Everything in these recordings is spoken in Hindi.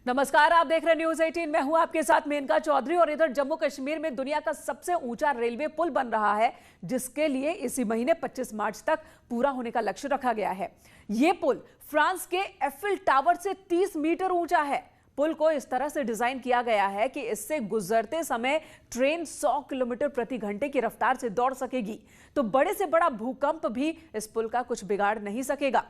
नमस्कार, आप देख रहे हैं न्यूज 18। मैं हूं आपके साथ मेनका चौधरी। और इधर जम्मू कश्मीर में दुनिया का सबसे ऊंचा रेलवे पुल बन रहा है, जिसके लिए इसी महीने 25 मार्च तक पूरा होने का लक्ष्य रखा गया है। यह पुल फ्रांस के एफिल टावर से 30 मीटर ऊंचा है। पुल को इस तरह से डिजाइन किया गया है कि इससे गुजरते समय ट्रेन 100 किलोमीटर प्रति घंटे की रफ्तार से दौड़ सकेगी। तो बड़े से बड़ा भूकंप भी इस पुल का कुछ बिगाड़ नहीं सकेगा।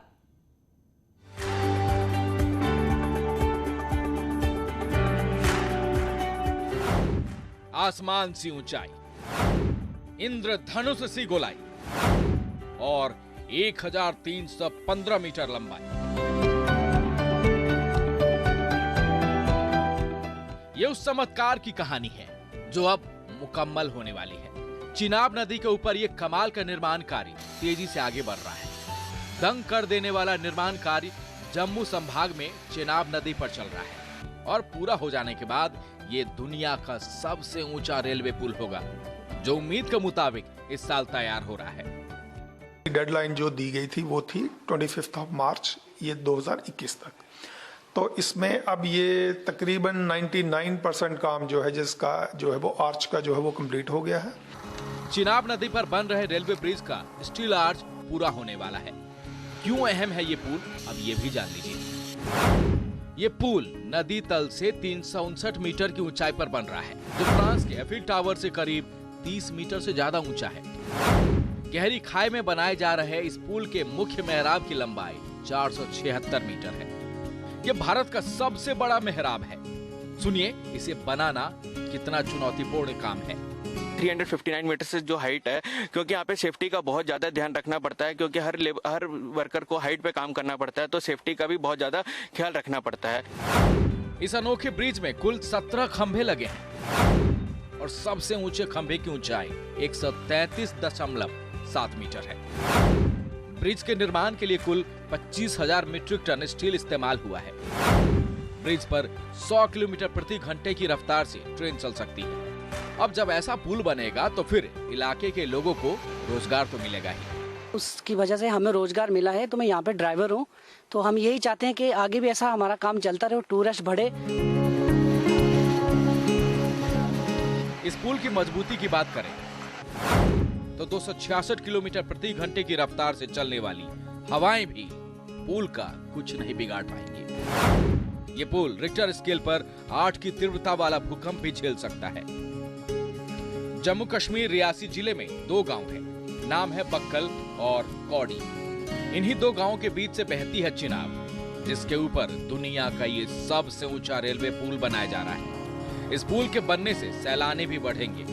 आसमान सी ऊंचाई, इंद्रधनुष सी गोलाई और 1315 मीटर लंबाई। ये उस चमत्कार की कहानी है जो अब मुकम्मल होने वाली है। चिनाब नदी के ऊपर ये कमाल का निर्माण कार्य तेजी से आगे बढ़ रहा है। दंग कर देने वाला निर्माण कार्य जम्मू संभाग में चिनाब नदी पर चल रहा है और पूरा हो जाने के बाद ये दुनिया का सबसे ऊंचा रेलवे पुल होगा, जो उम्मीद के मुताबिक इस साल तैयार हो रहा है। डेडलाइन जो दी गई थी वो थी 25 मार्च ये 2021 तक। तो इसमें अब ये तकरीबन 99% काम जो है जिसका जो है वो आर्च का जो है वो कंप्लीट हो गया है। चिनाब नदी पर बन रहे रेलवे ब्रिज का स्टील आर्च पूरा होने वाला है। क्यों अहम है ये पुल, अब ये भी जान लीजिए। ये पुल नदी तल से 359 मीटर की ऊंचाई पर बन रहा है, जो फ्रांस के एफिल टावर से करीब 30 मीटर से ज्यादा ऊंचा है। गहरी खाई में बनाए जा रहे इस पुल के मुख्य मेहराब की लंबाई 476 मीटर है। ये भारत का सबसे बड़ा मेहराब है। सुनिए इसे बनाना कितना चुनौतीपूर्ण काम है। 359 मीटर से जो हाइट है, क्योंकि यहाँ पे सेफ्टी का बहुत ज्यादा ध्यान रखना पड़ता है, क्योंकि हर वर्कर को हाइट पे काम करना पड़ता है, तो सेफ्टी का भी बहुत ज्यादा ख्याल रखना पड़ता है। इस अनोखे ब्रिज में कुल 17 खंभे लगे हैं और सबसे ऊंचे खंभे की ऊंचाई 133.7 मीटर है। ब्रिज के निर्माण के लिए कुल 25,000 मीट्रिक टन स्टील इस्तेमाल हुआ है। ब्रिज पर 100 किलोमीटर प्रति घंटे की रफ्तार से ट्रेन चल सकती है। अब जब ऐसा पुल बनेगा तो फिर इलाके के लोगों को रोजगार तो मिलेगा ही। उसकी वजह से हमें रोजगार मिला है। तो मैं यहाँ पे ड्राइवर हूँ, तो हम यही चाहते हैं कि आगे भी ऐसा हमारा काम चलता रहे, टूरिस्ट बढ़े। इस पुल की मजबूती की बात करें तो 266 किलोमीटर प्रति घंटे की रफ्तार से चलने वाली हवाएं भी पुल का कुछ नहीं बिगाड़ पाएंगी। ये पुल रिक्टर स्केल पर 8 की तीव्रता वाला भूकंप भी झेल सकता है। जम्मू कश्मीर रियासी जिले में 2 गांव हैं, नाम है बक्कल और कौड़ी। इन्हीं 2 गांवों के बीच से बहती है चिनाब, जिसके ऊपर दुनिया का ये सबसे ऊंचा रेलवे पुल बनाया जा रहा है। इस पुल के बनने से सैलानी भी बढ़ेंगे।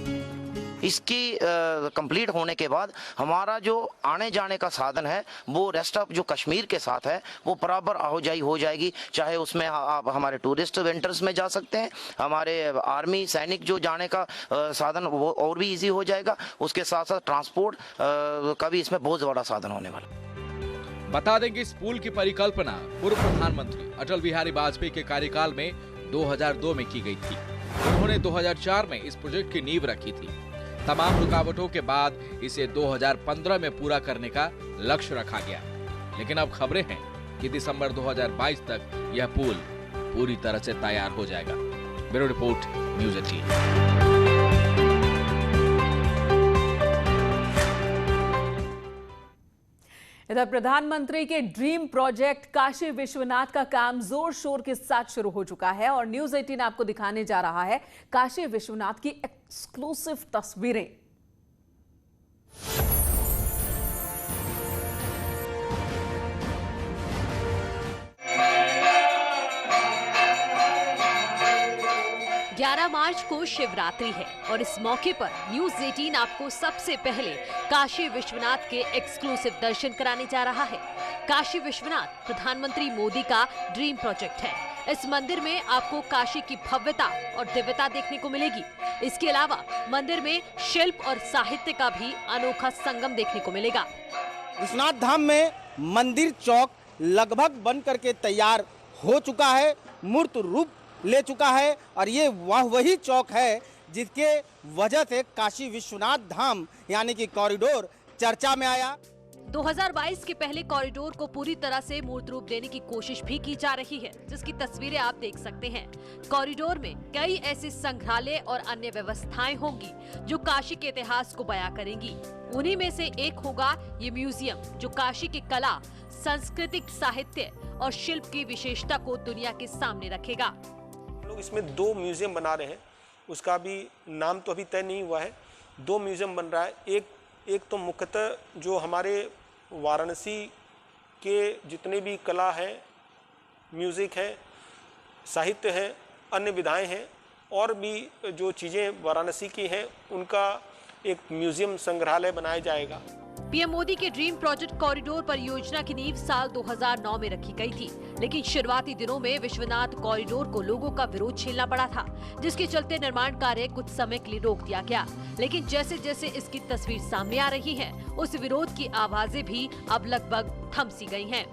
इसकी कंप्लीट होने के बाद हमारा जो आने जाने का साधन है वो रेस्ट ऑफ जो कश्मीर के साथ है वो बराबर आवाजाही हो जाएगी। चाहे उसमें आप हमारे टूरिस्ट वेंटर्स में जा सकते हैं, हमारे आर्मी सैनिक जो जाने का साधन वो और भी इजी हो जाएगा। उसके साथ साथ ट्रांसपोर्ट का भी इसमें बहुत बड़ा साधन होने वाला। बता दें कि इस पुल की परिकल्पना पूर्व प्रधानमंत्री अटल बिहारी वाजपेयी के कार्यकाल में 2002 में की गई थी। उन्होंने 2004 में इस प्रोजेक्ट की नींव रखी थी। तमाम रुकावटों के बाद इसे 2015 में पूरा करने का लक्ष्य रखा गया, लेकिन अब खबरें हैं कि दिसंबर 2022 तक यह पुल पूरी तरह से तैयार हो जाएगा। Bureau report, news 18। इधर प्रधानमंत्री के ड्रीम प्रोजेक्ट काशी विश्वनाथ का काम जोर शोर के साथ शुरू हो चुका है और न्यूज 18 आपको दिखाने जा रहा है काशी विश्वनाथ की एक्सक्लूसिव तस्वीरें। मार्च को शिवरात्रि है और इस मौके पर न्यूज 18 आपको सबसे पहले काशी विश्वनाथ के एक्सक्लूसिव दर्शन कराने जा रहा है। काशी विश्वनाथ प्रधानमंत्री मोदी का ड्रीम प्रोजेक्ट है। इस मंदिर में आपको काशी की भव्यता और दिव्यता देखने को मिलेगी। इसके अलावा मंदिर में शिल्प और साहित्य का भी अनोखा संगम देखने को मिलेगा। विश्वनाथ धाम में मंदिर चौक लगभग बन करके तैयार हो चुका है, मूर्त रूप ले चुका है और ये वही चौक है जिसके वजह से काशी विश्वनाथ धाम यानी कि कॉरिडोर चर्चा में आया। 2022 के पहले कॉरिडोर को पूरी तरह से मूर्त रूप देने की कोशिश भी की जा रही है, जिसकी तस्वीरें आप देख सकते हैं। कॉरिडोर में कई ऐसे संग्रहालय और अन्य व्यवस्थाएं होंगी जो काशी के इतिहास को बयां करेंगी। उन्हीं में से एक होगा ये म्यूजियम, जो काशी की कला, सांस्कृतिक, साहित्य और शिल्प की विशेषता को दुनिया के सामने रखेगा। लोग इसमें 2 म्यूजियम बना रहे हैं, उसका भी नाम तो अभी तय नहीं हुआ है। 2 म्यूजियम बन रहा है। एक तो मुख्यतः जो हमारे वाराणसी के जितने भी कला है, म्यूज़िक है, साहित्य है, अन्य विधाएं हैं और भी जो चीज़ें वाराणसी की हैं, उनका एक म्यूजियम संग्रहालय बनाया जाएगा। पीएम मोदी के ड्रीम प्रोजेक्ट कॉरिडोर परियोजना की नींव साल 2009 में रखी गई थी, लेकिन शुरुआती दिनों में विश्वनाथ कॉरिडोर को लोगों का विरोध झेलना पड़ा था, जिसके चलते निर्माण कार्य कुछ समय के लिए रोक दिया गया। लेकिन जैसे जैसे इसकी तस्वीर सामने आ रही है, उस विरोध की आवाजें भी अब लगभग थम सी गई हैं।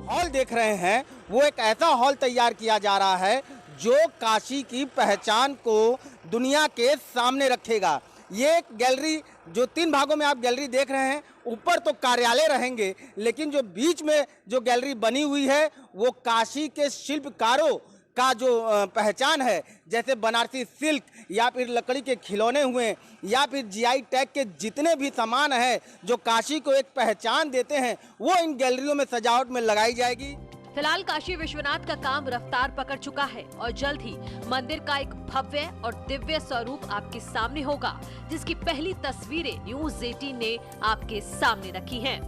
हॉल देख रहे हैं, वो एक ऐसा हॉल तैयार किया जा रहा है जो काशी की पहचान को दुनिया के सामने रखेगा। ये एक गैलरी, जो 3 भागों में आप गैलरी देख रहे हैं, ऊपर तो कार्यालय रहेंगे, लेकिन जो बीच में जो गैलरी बनी हुई है वो काशी के शिल्पकारों का जो पहचान है, जैसे बनारसी सिल्क या फिर लकड़ी के खिलौने हुए या फिर जीआई टैग के जितने भी सामान है जो काशी को एक पहचान देते हैं, वो इन गैलरियों में सजावट में लगाई जाएगी। फिलहाल काशी विश्वनाथ का काम रफ्तार पकड़ चुका है और जल्द ही मंदिर का एक भव्य और दिव्य स्वरूप आपके सामने होगा, जिसकी पहली तस्वीरें न्यूज़ 18 ने आपके सामने रखी हैं।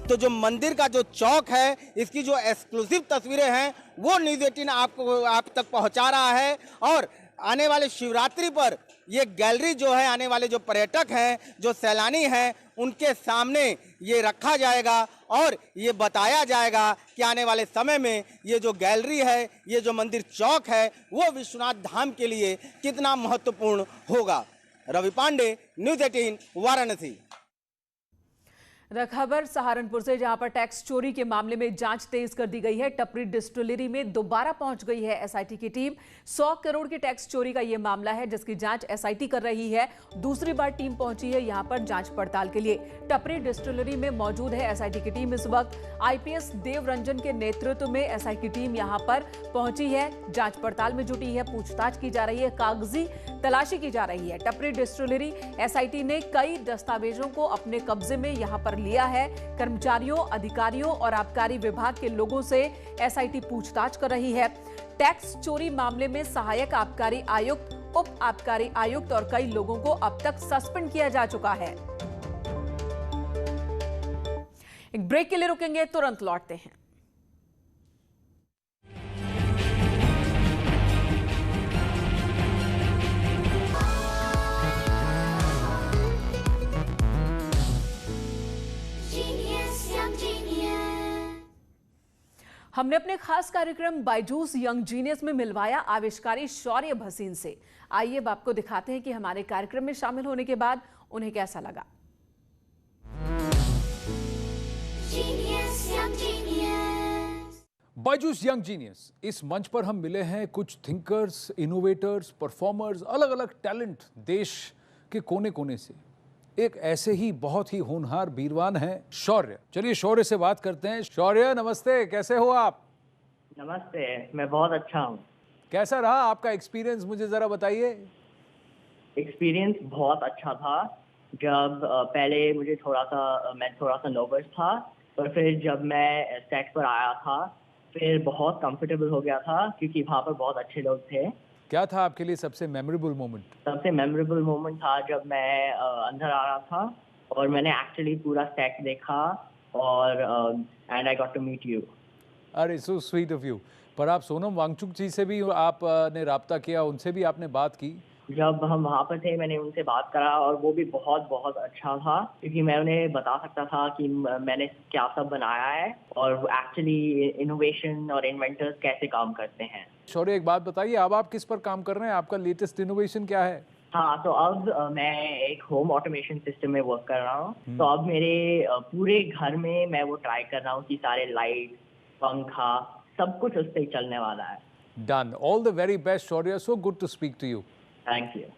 तो जो मंदिर का जो चौक है, इसकी जो एक्सक्लूसिव तस्वीरें हैं वो न्यूज़ 18 आप तक पहुंचा रहा है। और आने वाले शिवरात्रि पर ये गैलरी जो है, आने वाले जो पर्यटक हैं, जो सैलानी हैं, उनके सामने ये रखा जाएगा और ये बताया जाएगा कि आने वाले समय में ये जो गैलरी है, ये जो मंदिर चौक है, वो विश्वनाथ धाम के लिए कितना महत्वपूर्ण होगा। रवि पांडे, न्यूज़ 18 वाराणसी। खबर सहारनपुर से, जहां पर टैक्स चोरी के मामले में जांच तेज कर दी गई है। टपरी डिस्टिलरी में दोबारा पहुंच गई है एसआईटी की टीम। 100 करोड़ की टैक्स चोरी का यह मामला है, जिसकी जांच एसआईटी कर रही है। दूसरी बार टीम पहुंची है यहां पर जांच पड़ताल के लिए। टपरी डिस्टिलरी में मौजूद है एसआईटी की टीम। इस वक्त आईपीएस देव रंजन के नेतृत्व में एसआई की टीम यहां पर पहुंची है, जांच पड़ताल में जुटी है, पूछताछ की जा रही है, कागजी तलाशी की जा रही है। टपरी डिस्टिलरी एसआईटी ने कई दस्तावेजों को अपने कब्जे में यहां पर लिया है। कर्मचारियों, अधिकारियों और आबकारी विभाग के लोगों से एसआईटी पूछताछ कर रही है। टैक्स चोरी मामले में सहायक आबकारी आयुक्त, उप आबकारी आयुक्त और कई लोगों को अब तक सस्पेंड किया जा चुका है। एक ब्रेक के लिए रुकेंगे, तुरंत लौटते हैं। हमने अपने खास कार्यक्रम बायजूस यंग जीनियस में मिलवाया आविष्कारी शौर्य भसीन से। आइए अब आपको दिखाते हैं कि हमारे कार्यक्रम में शामिल होने के बाद उन्हें कैसा लगा। बायजूस यंग जीनियस, इस मंच पर हम मिले हैं कुछ थिंकर्स, इनोवेटर्स, परफॉर्मर्स, अलग अलग टैलेंट देश के कोने कोने से। एक ऐसे ही बहुत ही होनहार बीरवान हैं शौर्य। चलिए शौर्य से बात करते हैं। शौर्य नमस्ते, कैसे हो आप? नमस्ते, मैं बहुत अच्छा हूँ। कैसा रहा आपका एक्सपीरियंस, मुझे जरा बताइए। एक्सपीरियंस बहुत अच्छा था। जब पहले मैं थोड़ा सा नर्वस था, पर फिर जब मैं सेट पर आया था फिर बहुत कंफर्टेबल हो गया था, क्योंकि वहाँ पर बहुत अच्छे लोग थे। क्या था आपके लिए सबसे मेमोरेबल मोमेंट? सबसे मेमोरेबल मोमेंट था जब मैं अंदर आ रहा था और मैंने एक्चुअली पूरा सेट देखा और and I got to meet you. अरे सो स्वीट ऑफ यू। पर आप सोनम वांगचुक जी से भी आपने राब्ता किया, उनसे भी आपने बात की? जब हम वहाँ पर थे मैंने उनसे बात करा और वो भी बहुत बहुत अच्छा था, क्योंकि मैं उन्हें बता सकता था कि मैंने क्या सब बनाया है और एक्चुअली इनोवेशन और इन्वेंटर्स कैसे काम करते हैं। शौर्य एक बात बताइए, अब आप किस पर काम कर रहे हैं? आपका लेटेस्ट इनोवेशन क्या है? हाँ, तो अब मैं एक होम ऑटोमेशन सिस्टम में वर्क कर रहा हूँ। तो अब मेरे पूरे घर में मैं वो ट्राई कर रहा हूँ कि सारे लाइट, पंखा, सब कुछ उस पर ही चलने वाला है। Done. All the very best Shaurya, so good to speak to you. Thank you.